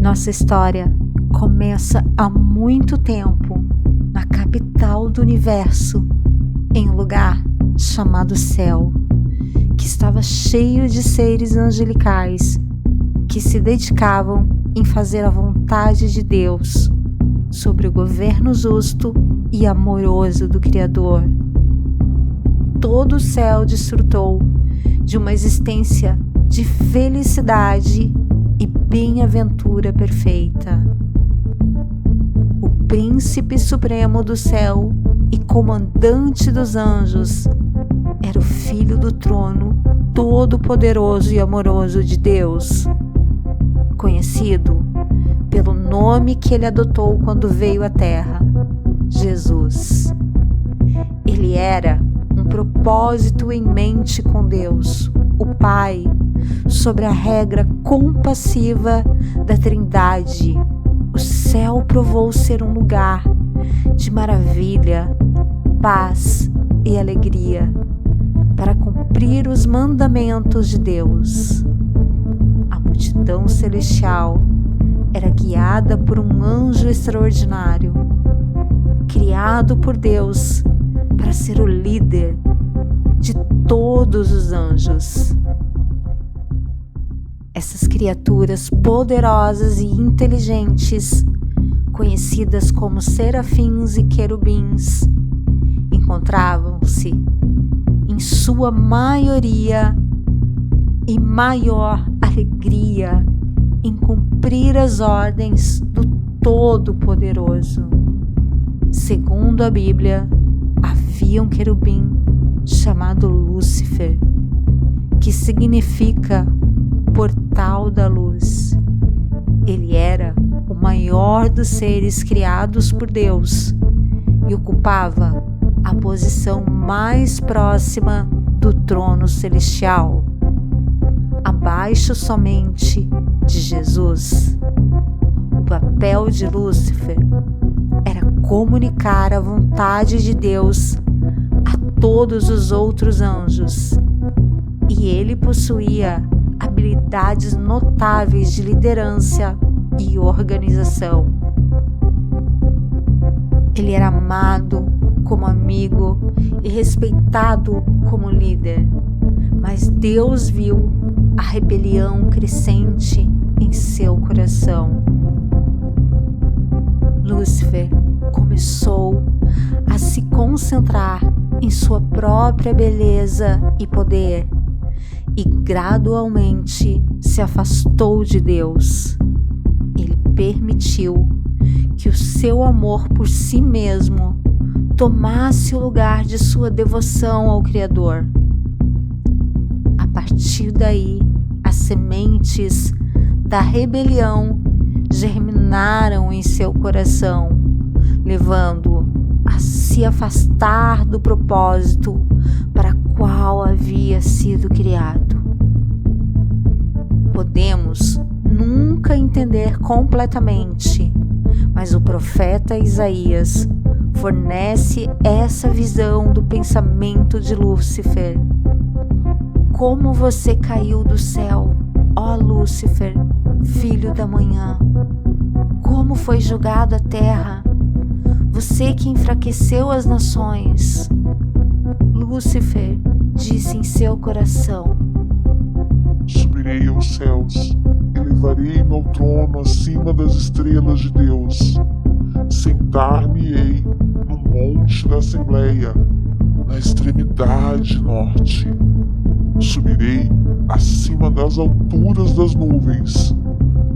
Nossa história começa há muito tempo, na capital do universo, em um lugar chamado Céu, que estava cheio de seres angelicais que se dedicavam em fazer a vontade de Deus sobre o governo justo e amoroso do Criador. Todo o céu desfrutou de uma existência de felicidade e bem-aventura perfeita. O príncipe supremo do céu e comandante dos anjos era o filho do trono todo-poderoso e amoroso de Deus, conhecido pelo nome que ele adotou quando veio à Terra, Jesus. Ele era um propósito em mente com Deus, o Pai, sobre a regra compassiva da Trindade. O céu provou ser um lugar de maravilha, paz e alegria para cumprir os mandamentos de Deus. A multidão celestial era guiada por um anjo extraordinário, criado por Deus para ser o líder de todos os anjos. Essas criaturas poderosas e inteligentes, conhecidas como serafins e querubins, encontravam-se, em sua maioria e maior alegria, em cumprir as ordens do Todo-Poderoso. Segundo a Bíblia, havia um querubim chamado Lúcifer, que significa Portal da Luz. Ele era o maior dos seres criados por Deus e ocupava a posição mais próxima do trono celestial, abaixo somente de Jesus. O papel de Lúcifer era comunicar a vontade de Deus a todos os outros anjos, e ele possuía habilidades notáveis de liderança e organização. Ele era amado como amigo e respeitado como líder, mas Deus viu a rebelião crescente em seu coração. Lúcifer começou a se concentrar em sua própria beleza e poder, e gradualmente se afastou de Deus. Ele permitiu que o seu amor por si mesmo tomasse o lugar de sua devoção ao Criador. A partir daí, as sementes da rebelião germinaram em seu coração, levando-o a se afastar do propósito para qual havia sido criado. Podemos nunca entender completamente, mas o profeta Isaías fornece essa visão do pensamento de Lúcifer. Como você caiu do céu, ó Lúcifer, filho da manhã! Como foi jogado à terra, você que enfraqueceu as nações! Lúcifer disse em seu coração: subirei aos céus, elevarei meu trono acima das estrelas de Deus. Sentar-me-ei no monte da Assembleia, na extremidade norte. Subirei acima das alturas das nuvens.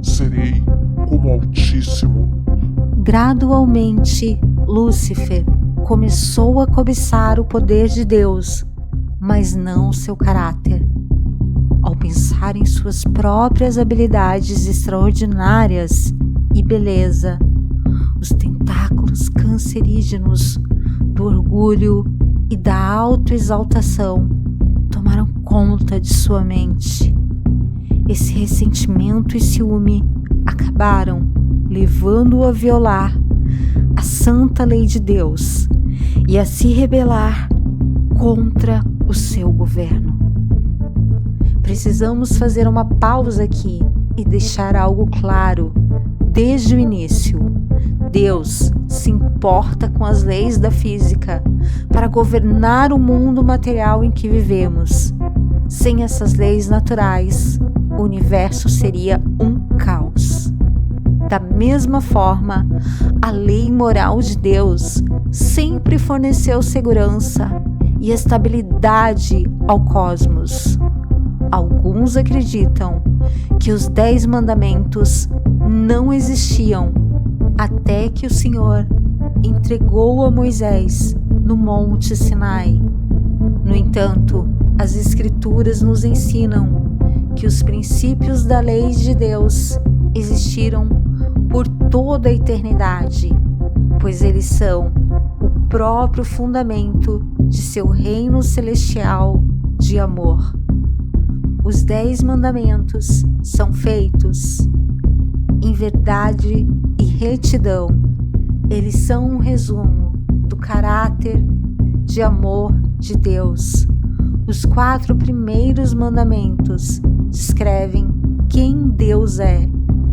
Serei como Altíssimo. Gradualmente, Lúcifer começou a cobiçar o poder de Deus, mas não o seu caráter. Ao pensar em suas próprias habilidades extraordinárias e beleza, os tentáculos cancerígenos do orgulho e da autoexaltação tomaram conta de sua mente. Esse ressentimento e ciúme acabaram levando-o a violar a santa lei de Deus e a se rebelar contra o seu governo. Precisamos fazer uma pausa aqui e deixar algo claro desde o início. Deus se importa com as leis da física para governar o mundo material em que vivemos. Sem essas leis naturais, o universo seria um caos. Da mesma forma, a lei moral de Deus sempre forneceu segurança e estabilidade ao cosmos. Alguns acreditam que os 10 mandamentos não existiam até que o Senhor entregou a Moisés no Monte Sinai. No entanto, as Escrituras nos ensinam que os princípios da lei de Deus existiram por toda a eternidade, pois eles são o próprio fundamento de seu reino celestial de amor. Os 10 mandamentos são feitos em verdade e retidão. Eles são um resumo do caráter de amor de Deus. Os 4 primeiros mandamentos descrevem quem Deus é,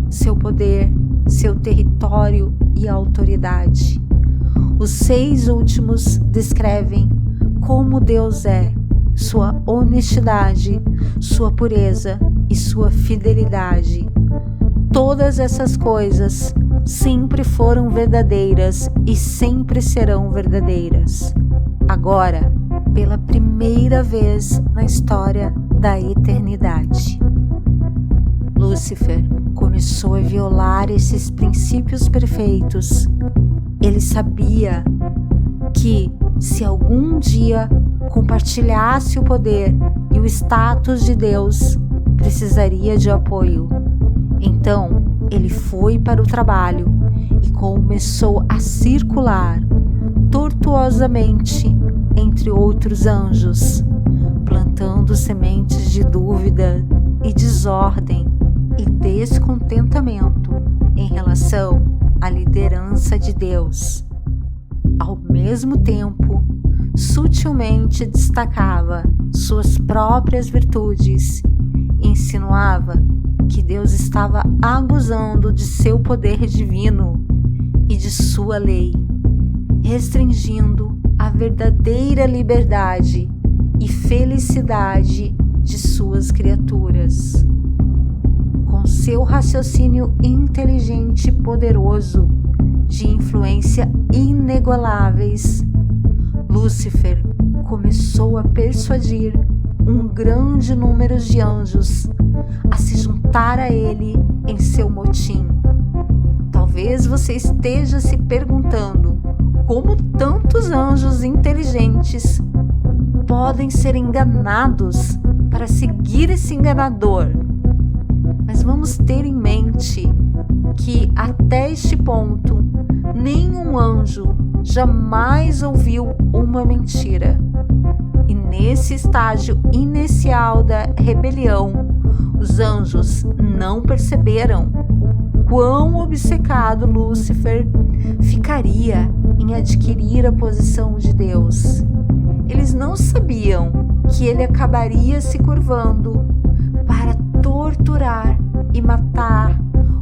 seu poder, seu território e autoridade. Os 6 últimos descrevem como Deus é, sua honestidade, sua pureza e sua fidelidade. Todas essas coisas sempre foram verdadeiras e sempre serão verdadeiras. Agora, pela primeira vez na história da eternidade, Lúcifer começou a violar esses princípios perfeitos. Ele sabia que, se algum dia compartilhasse o poder e o status de Deus, precisaria de apoio. Então, ele foi para o trabalho e começou a circular tortuosamente entre outros anjos, plantando sementes de dúvida e desordem e descontentamento em relação à liderança de Deus. Ao mesmo tempo, sutilmente destacava suas próprias virtudes e insinuava que Deus estava abusando de seu poder divino e de sua lei, restringindo a verdadeira liberdade e felicidade de suas criaturas. Com seu raciocínio inteligente e poderoso, de influência inigualáveis, Lúcifer começou a persuadir um grande número de anjos a se juntar a ele em seu motim. Talvez você esteja se perguntando como tantos anjos inteligentes podem ser enganados para seguir esse enganador. Mas vamos ter em mente que até este ponto nenhum anjo jamais ouviu uma mentira. E nesse estágio inicial da rebelião, os anjos não perceberam o quão obcecado Lúcifer ficaria em adquirir a posição de Deus. Eles não sabiam que ele acabaria se curvando para torturar e matar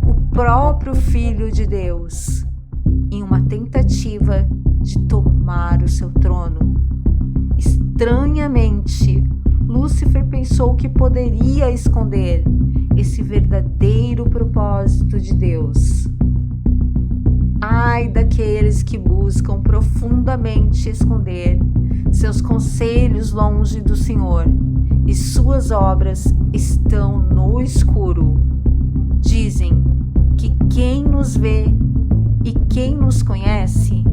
o próprio Filho de Deus, em uma tentativa de tomar o seu trono. Estranhamente, Lúcifer pensou que poderia esconder esse verdadeiro propósito de Deus. Ai daqueles que buscam profundamente esconder seus conselhos longe do Senhor, e suas obras estão no escuro. Dizem que quem nos vê e quem nos conhece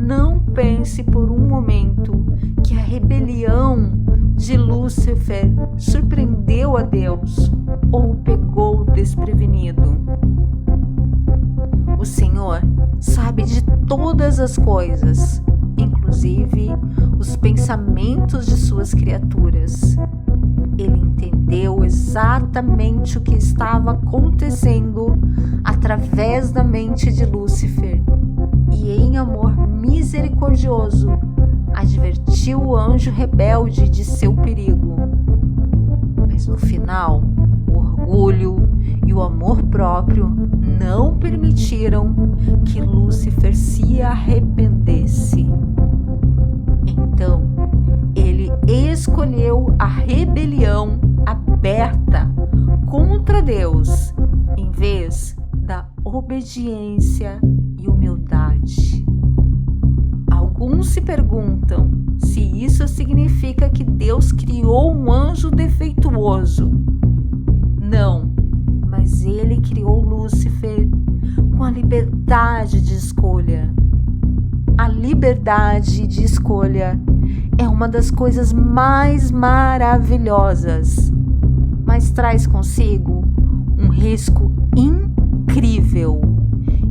não pense por um momento que a rebelião de Lúcifer surpreendeu a Deus ou o pegou desprevenido. O Senhor sabe de todas as coisas, inclusive os pensamentos de suas criaturas. Ele entendeu exatamente o que estava acontecendo através da mente de Lúcifer e, em amor misericordioso, advertiu o anjo rebelde de seu perigo. Mas no final, o orgulho e o amor próprio não permitiram que Lúcifer se arrependesse. Então, ele escolheu a rebelião aberta contra Deus, em vez da obediência e humildade. Alguns se perguntam se isso significa que Deus criou um anjo defeituoso. Não, mas ele criou Lúcifer com a liberdade de escolha. A liberdade de escolha é uma das coisas mais maravilhosas, mas traz consigo um risco incrível,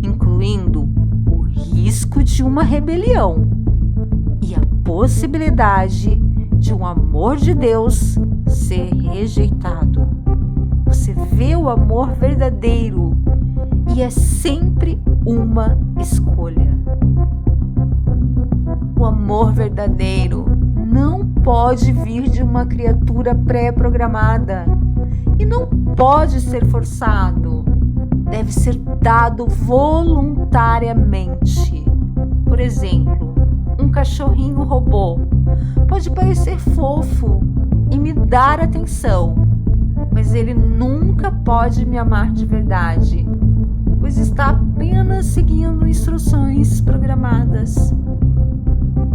incluindo o risco de uma rebelião e a possibilidade de um amor de Deus ser rejeitado. Você vê o amor verdadeiro e é sempre uma escolha. O amor verdadeiro não pode vir de uma criatura pré-programada e não pode ser forçado. Deve ser dado voluntariamente. Por exemplo, um cachorrinho robô pode parecer fofo e me dar atenção, mas ele nunca pode me amar de verdade, pois está apenas seguindo instruções programadas.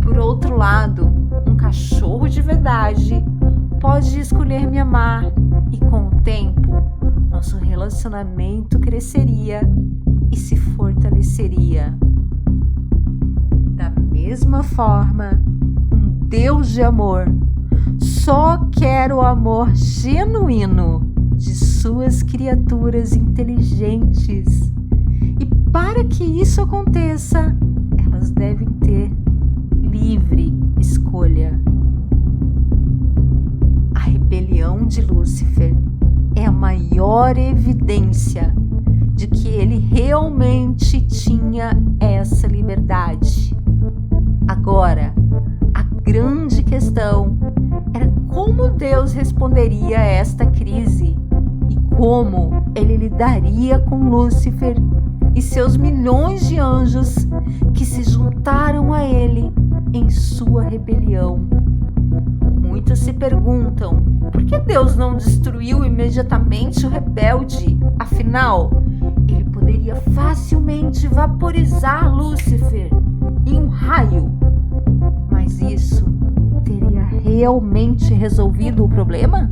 Por outro lado, um cachorro de verdade pode escolher me amar e, com o tempo, nosso relacionamento cresceria e se fortaleceria. Da mesma forma, um Deus de amor só quer o amor genuíno de suas criaturas inteligentes. E para que isso aconteça, elas devem ter livre escolha. A rebelião de Lúcifer é a maior evidência de que ele realmente tinha essa liberdade. Agora, a grande questão era como Deus responderia a esta crise e como ele lidaria com Lúcifer e seus milhões de anjos que se juntaram a ele em sua rebelião. Muitos se perguntam por que Deus não destruiu imediatamente o rebelde? Afinal, ele poderia facilmente vaporizar Lúcifer em um raio. Mas isso teria realmente resolvido o problema?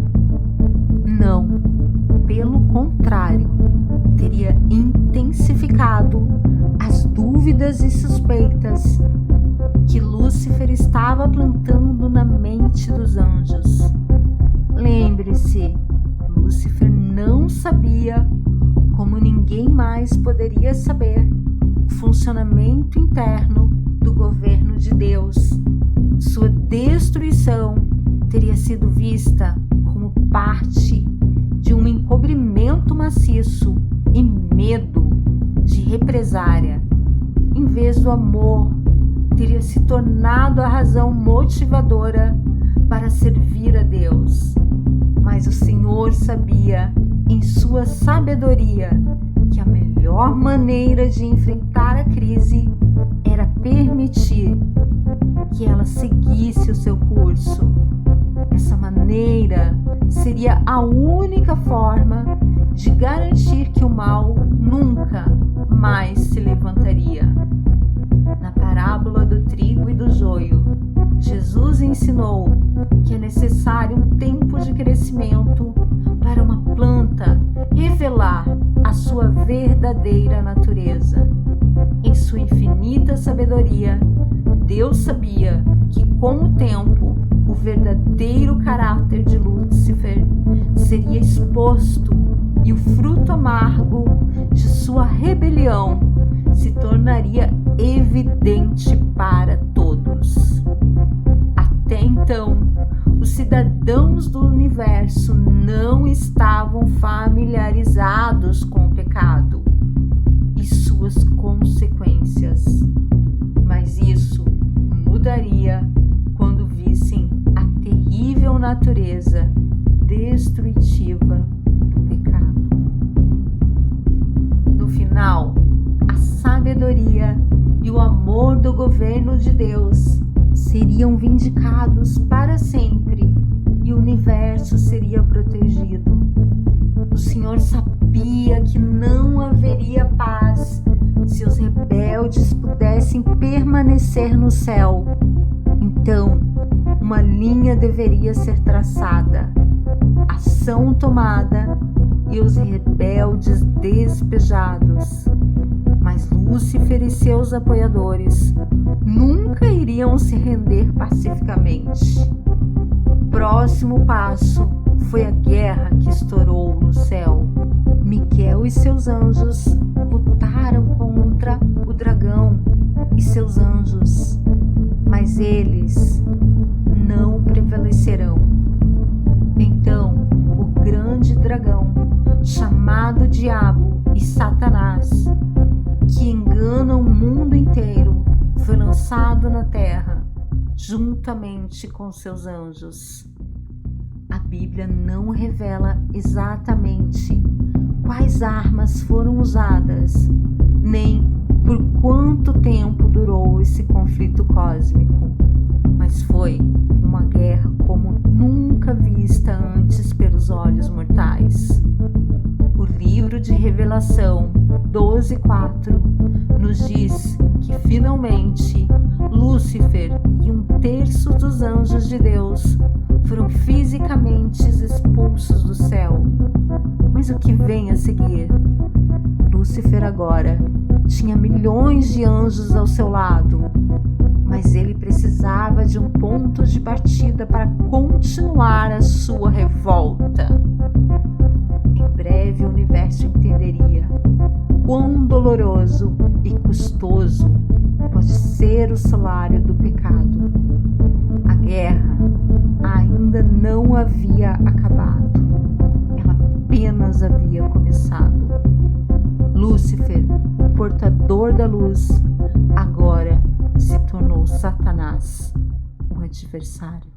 Não, pelo contrário, teria intensificado as dúvidas e suspeitas que Lúcifer estava plantando na mente dos anjos. Lembre-se, Lúcifer não sabia, como ninguém mais poderia saber, o funcionamento interno do governo de Deus. Sua destruição teria sido vista como parte de um encobrimento maciço e medo de represária, em vez do amor, teria se tornado a razão motivadora para servir a Deus. Mas o Senhor sabia, em sua sabedoria, que a melhor maneira de enfrentar a crise era permitir que ela seguisse o seu curso. Essa maneira seria a única forma de garantir que o mal nunca mais se levantaria. Na parábola do trigo e do joio, Jesus ensinou que é necessário um tempo de crescimento para uma planta revelar a sua verdadeira natureza. Em sua infinita sabedoria, Deus sabia que com o tempo o verdadeiro caráter de Lúcifer seria exposto e o fruto amargo de sua rebelião se tornaria evidente para todos. Até então, os cidadãos do universo não estavam familiarizados com o pecado e suas consequências, mas isso mudaria quando vissem a terrível natureza destrutiva do pecado. Afinal, a sabedoria e o amor do governo de Deus seriam vindicados para sempre e o universo seria protegido. O Senhor sabia que não haveria paz se os rebeldes pudessem permanecer no céu. Então, uma linha deveria ser traçada, ação tomada e os rebeldes despejados. Mas Lúcifer e seus apoiadores nunca iriam se render pacificamente. O próximo passo foi a guerra que estourou no céu. Miguel e seus anjos lutaram contra o dragão e seus anjos, mas eles não prevalecerão. Então, o grande dragão, chamado Diabo e Satanás, que engana o mundo inteiro, foi lançado na terra, juntamente com seus anjos. A Bíblia não revela exatamente quais armas foram usadas, nem por quanto tempo durou esse conflito cósmico, mas foi uma guerra como nunca vista antes pelos olhos mortais. O livro de Revelação 12:4 nos diz que finalmente Lúcifer e 1/3 dos anjos de Deus foram fisicamente expulsos do céu. Mas o que vem a seguir? Lúcifer agora tinha milhões de anjos ao seu lado, mas ele precisava de um ponto de partida para continuar a sua revolta. Em breve o universo entenderia quão doloroso e custoso pode ser o salário do pecado. A guerra ainda não havia acabado, ela apenas havia começado. Lúcifer, o portador da luz, agora se tornou Satanás, o adversário.